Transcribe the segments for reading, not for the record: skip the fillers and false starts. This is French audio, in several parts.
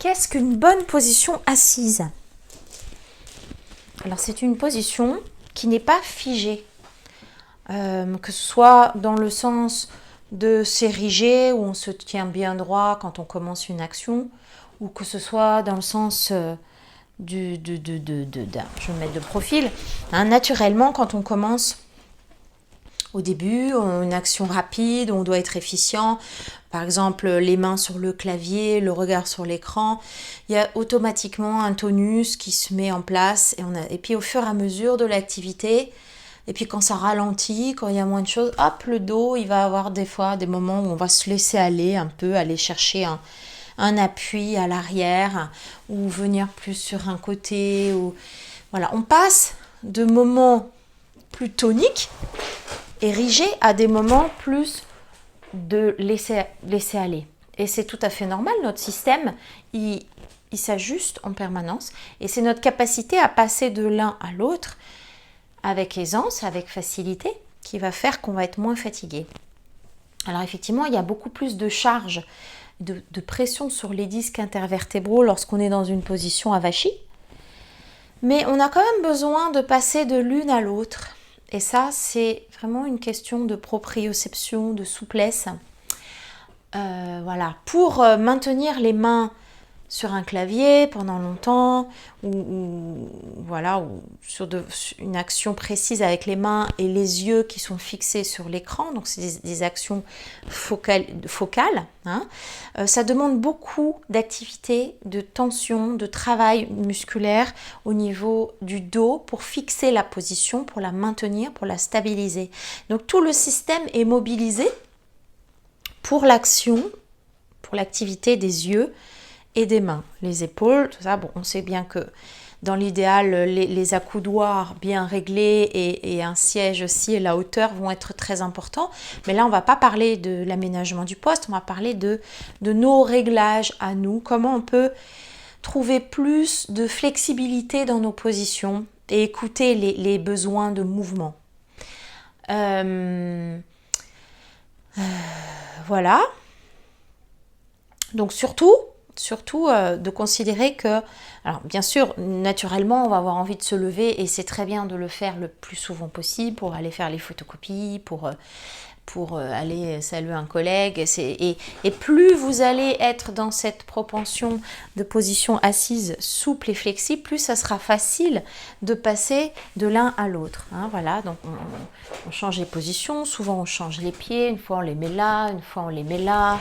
qu'est-ce qu'une bonne position assise? Alors, c'est une position qui n'est pas figée, que ce soit dans le sens de s'ériger, où on se tient bien droit quand on commence une action, ou que ce soit dans le sens je vais me mettre de profil, hein, naturellement, quand on commence au début, une action rapide, où on doit être efficient, par exemple les mains sur le clavier, le regard sur l'écran, il y a automatiquement un tonus qui se met en place et puis au fur et à mesure de l'activité, et puis quand ça ralentit, quand il y a moins de choses, hop, le dos, il va avoir des fois des moments où on va se laisser aller un peu, aller chercher un appui à l'arrière ou venir plus sur un côté. Voilà, on passe de moments plus toniques, érigés, à des moments plus de laisser aller. Et c'est tout à fait normal, notre système, il s'ajuste en permanence. Et c'est notre capacité à passer de l'un à l'autre avec aisance, avec facilité, qui va faire qu'on va être moins fatigué. Alors effectivement, il y a beaucoup plus de charge, de pression sur les disques intervertébraux lorsqu'on est dans une position avachie. Mais on a quand même besoin de passer de l'une à l'autre. Et ça, c'est vraiment une question de proprioception, de souplesse. Voilà, pour maintenir les mains sur un clavier pendant longtemps, ou sur une action précise avec les mains et les yeux qui sont fixés sur l'écran, donc c'est des actions focales, hein. Ça demande beaucoup d'activité, de tension, de travail musculaire au niveau du dos pour fixer la position, pour la maintenir, pour la stabiliser. Donc tout le système est mobilisé pour l'action, pour l'activité des yeux et des mains, les épaules, tout ça. Bon, on sait bien que dans l'idéal, les accoudoirs bien réglés et un siège aussi et la hauteur vont être très importants. Mais là, on ne va pas parler de l'aménagement du poste, on va parler de nos réglages à nous, comment on peut trouver plus de flexibilité dans nos positions et écouter les besoins de mouvement. Voilà. Donc surtout de considérer que, alors bien sûr, naturellement, on va avoir envie de se lever et c'est très bien de le faire le plus souvent possible pour aller faire les photocopies, pour aller saluer un collègue. Et plus vous allez être dans cette propension de position assise souple et flexible, plus ça sera facile de passer de l'un à l'autre. Hein, voilà, donc on change les positions, souvent on change les pieds, une fois on les met là, une fois on les met là,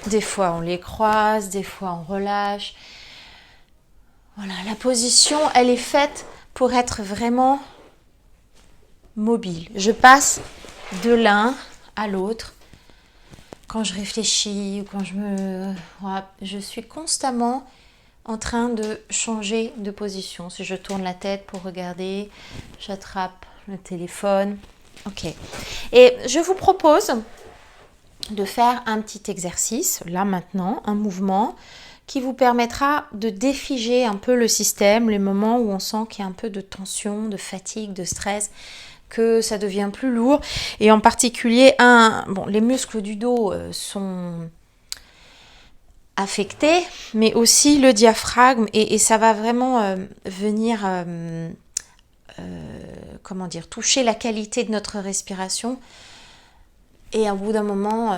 des fois on les croise, des fois on relâche. Voilà, la position, elle est faite pour être vraiment mobile. Je passe de l'un à l'autre. Quand je réfléchis ou quand je suis constamment en train de changer de position. Si je tourne la tête pour regarder, j'attrape le téléphone. Ok. Et je vous propose de faire un petit exercice, là maintenant, un mouvement qui vous permettra de défiger un peu le système, les moments où on sent qu'il y a un peu de tension, de fatigue, de stress, que ça devient plus lourd. Et en particulier, les muscles du dos sont affectés, mais aussi le diaphragme, et ça va vraiment venir toucher la qualité de notre respiration. Et au bout d'un moment,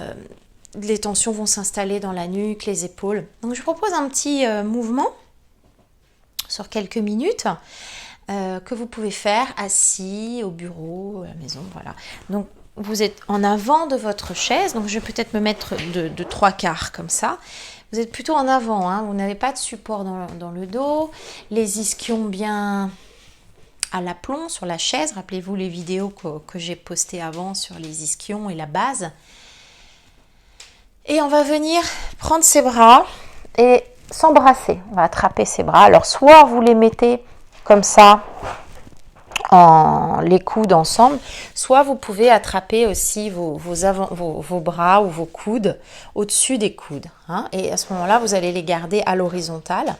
les tensions vont s'installer dans la nuque, les épaules. Donc je vous propose un petit mouvement sur quelques minutes que vous pouvez faire assis au bureau, à la maison, voilà. Donc vous êtes en avant de votre chaise, donc je vais peut-être me mettre de 3/4 comme ça. Vous êtes plutôt en avant, hein, vous n'avez pas de support dans le dos, les ischions bien à l'aplomb sur la chaise. Rappelez-vous les vidéos que j'ai postées avant sur les ischions et la base. Et on va venir prendre ses bras et s'embrasser. On va attraper ses bras. Alors soit vous les mettez comme ça, les coudes ensemble, soit vous pouvez attraper aussi vos bras ou vos coudes au-dessus des coudes. Hein, et à ce moment-là, vous allez les garder à l'horizontale.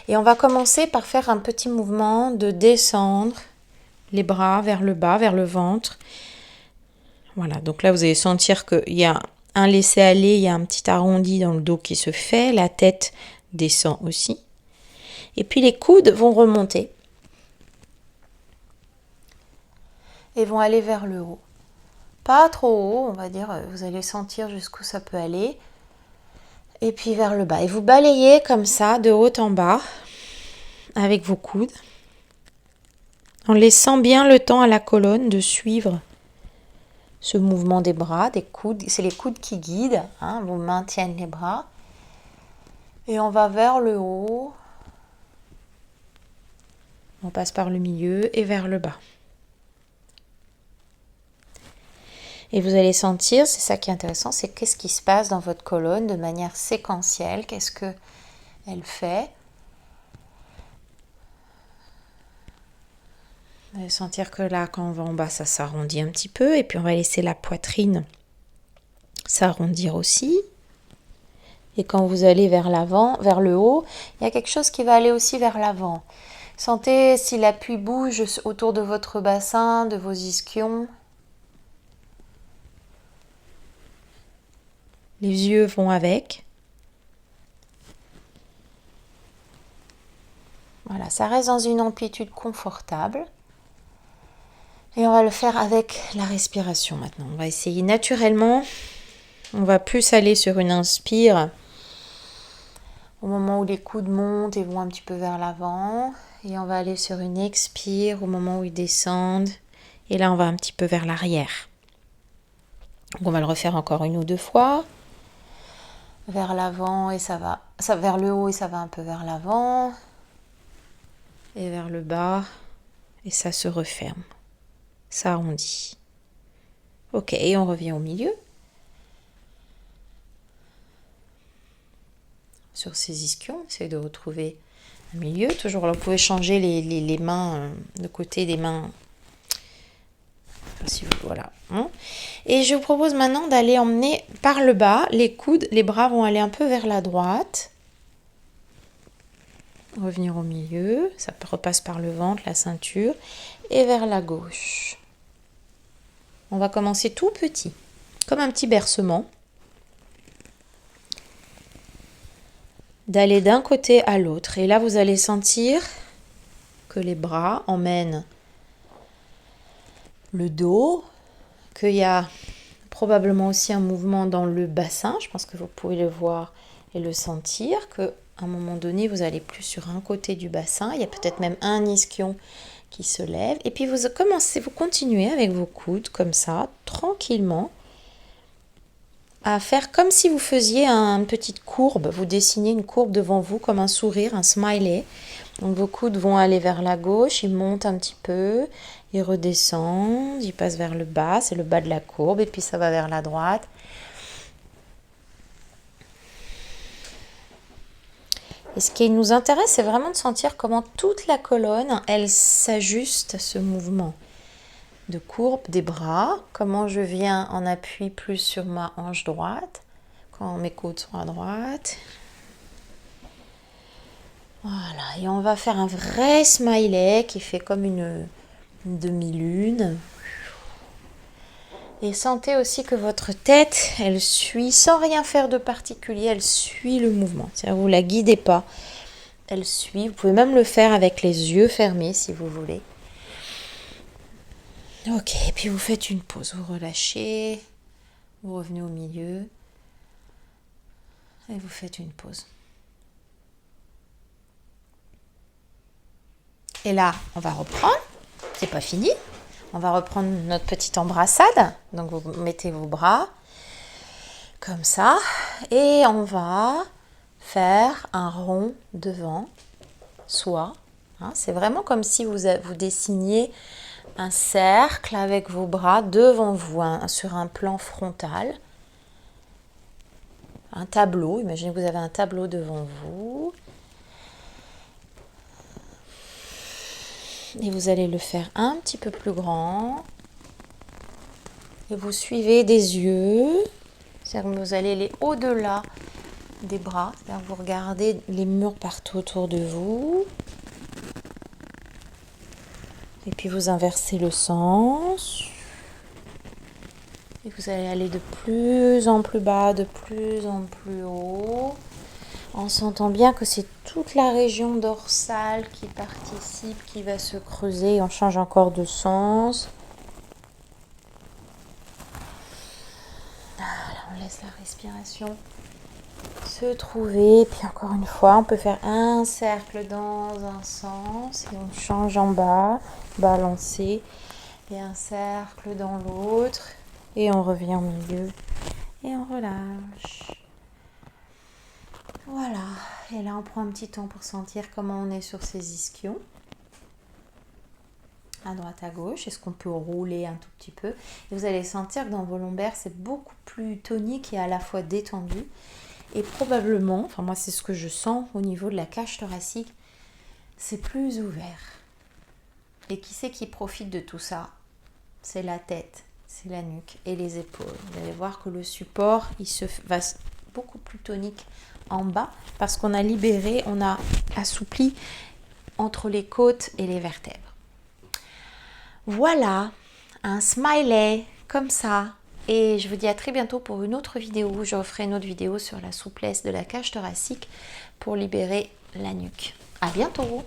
Et on va commencer par faire un petit mouvement de descendre les bras vers le bas, vers le ventre. Voilà, donc là, vous allez sentir qu'il y a un laisser-aller, il y a un petit arrondi dans le dos qui se fait, la tête descend aussi. Et puis les coudes vont remonter et vont aller vers le haut. Pas trop haut, on va dire, vous allez sentir jusqu'où ça peut aller. Et puis vers le bas. Et vous balayez comme ça, de haut en bas, avec vos coudes, en laissant bien le temps à la colonne de suivre ce mouvement des bras, des coudes. C'est les coudes qui guident, hein, vous maintiennent les bras. Et on va vers le haut. On passe par le milieu et vers le bas. Et vous allez sentir, c'est ça qui est intéressant, c'est qu'est-ce qui se passe dans votre colonne de manière séquentielle, qu'est-ce qu'elle fait. Vous allez sentir que là, quand on va en bas, ça s'arrondit un petit peu. Et puis on va laisser la poitrine s'arrondir aussi. Et quand vous allez vers l'avant, vers le haut, il y a quelque chose qui va aller aussi vers l'avant. Sentez si l'appui bouge autour de votre bassin, de vos ischions. Les yeux vont avec. Voilà, ça reste dans une amplitude confortable. Et on va le faire avec la respiration maintenant. On va essayer naturellement. On va plus aller sur une inspire au moment où les coudes montent et vont un petit peu vers l'avant. Et on va aller sur une expire au moment où ils descendent. Et là, on va un petit peu vers l'arrière. Donc on va le refaire encore une ou deux fois. Vers l'avant et ça vers le haut et ça va un peu vers l'avant. Et vers le bas. Et ça se referme. Ça arrondit. Ok, et on revient au milieu. Sur ces ischions, essayez de retrouver un milieu. Toujours, là, vous pouvez changer les mains, le côté des mains. Voilà. Et je vous propose maintenant d'aller emmener par le bas. Les coudes, les bras vont aller un peu vers la droite. Revenir au milieu. Ça repasse par le ventre, la ceinture. Et vers la gauche. On va commencer tout petit, comme un petit bercement. D'aller d'un côté à l'autre. Et là, vous allez sentir que les bras emmènent le dos, qu'il y a probablement aussi un mouvement dans le bassin. Je pense que vous pouvez le voir et le sentir, qu'à un moment donné, vous allez plus sur un côté du bassin. Il y a peut-être même un ischion qui se lève. Et puis vous continuez avec vos coudes comme ça, tranquillement, à faire comme si vous faisiez une petite courbe. Vous dessinez une courbe devant vous comme un sourire, un smiley. Donc vos coudes vont aller vers la gauche, ils montent un petit peu, ils redescendent, ils passent vers le bas, c'est le bas de la courbe, et puis ça va vers la droite. Et ce qui nous intéresse, c'est vraiment de sentir comment toute la colonne, elle s'ajuste à ce mouvement de courbe des bras, comment je viens en appui plus sur ma hanche droite, quand mes coudes sont à droite. Voilà, et on va faire un vrai smiley qui fait comme une demi-lune. Et sentez aussi que votre tête, elle suit, sans rien faire de particulier, elle suit le mouvement. C'est-à-dire vous ne la guidez pas, elle suit. Vous pouvez même le faire avec les yeux fermés si vous voulez. Ok, et puis vous faites une pause, vous relâchez, vous revenez au milieu et vous faites une pause. Et là, on va reprendre, c'est pas fini. On va reprendre notre petite embrassade. Donc vous mettez vos bras comme ça et on va faire un rond devant soi. C'est vraiment comme si vous dessiniez un cercle avec vos bras devant vous, sur un plan frontal. Un tableau, imaginez que vous avez un tableau devant vous. Et vous allez le faire un petit peu plus grand. Et vous suivez des yeux. C'est-à-dire que vous allez aller au-delà des bras. C'est-à-dire que vous regardez les murs partout autour de vous. Et puis vous inversez le sens. Et vous allez aller de plus en plus bas, de plus en plus haut. On s'entend bien que c'est toute la région dorsale qui participe, qui va se creuser. On change encore de sens. Voilà, on laisse la respiration se trouver. Puis encore une fois, on peut faire un cercle dans un sens et on change en bas, balancer. Et un cercle dans l'autre. Et on revient au milieu. Et on relâche. Voilà. Et là, on prend un petit temps pour sentir comment on est sur ces ischions. À droite, à gauche. Est-ce qu'on peut rouler un tout petit peu? Et vous allez sentir que dans vos lombaires, c'est beaucoup plus tonique et à la fois détendu. Et probablement, enfin moi c'est ce que je sens au niveau de la cage thoracique, c'est plus ouvert. Et qui c'est qui profite de tout ça? C'est la tête, c'est la nuque et les épaules. Vous allez voir que le support, il se va beaucoup plus tonique en bas parce qu'on a libéré, on a assoupli entre les côtes et les vertèbres. Voilà, un smiley comme ça. Et je vous dis à très bientôt pour une autre vidéo. Je referai une autre vidéo sur la souplesse de la cage thoracique pour libérer la nuque. À bientôt!